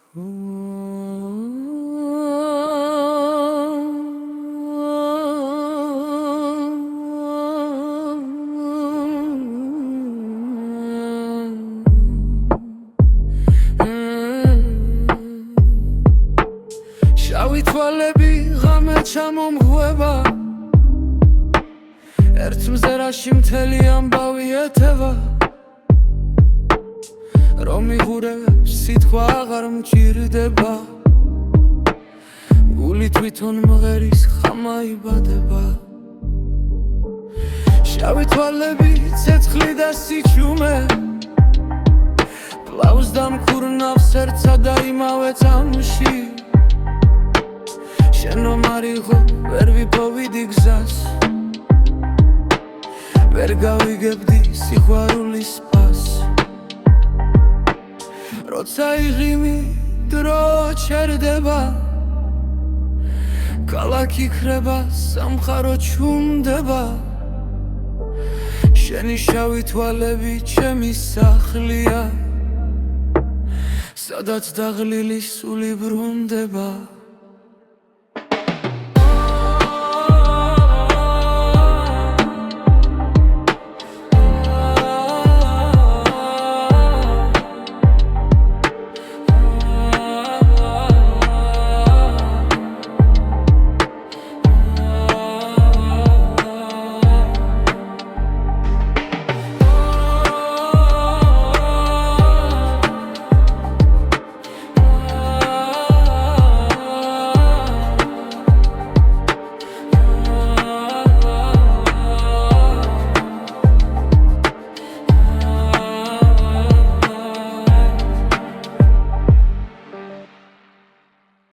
შავი თვალები ღამე ჩამომღვება ერთ მზერაში მთელი ამბავი ეთევა რომ მიღურებს სიტყვა აღარ მჭირდება გული თვითონ მღერის ხამა იბადება შავი თვალები ცეცხლი და სიჩუმე პლავს დამკურნავს ერთსა და იმავე წამში შენ რომ არიღო ვერ ვიპოვიდი გზას ვერ გავიგებდი სიყვარულის პას როცა იღიმი დრო ჩერდება ქალაქი ქრება სამხარო ჩუმდება შენი შავი თვალები ჩემი სახლია სადაც დაღლილი სული ბრუნდება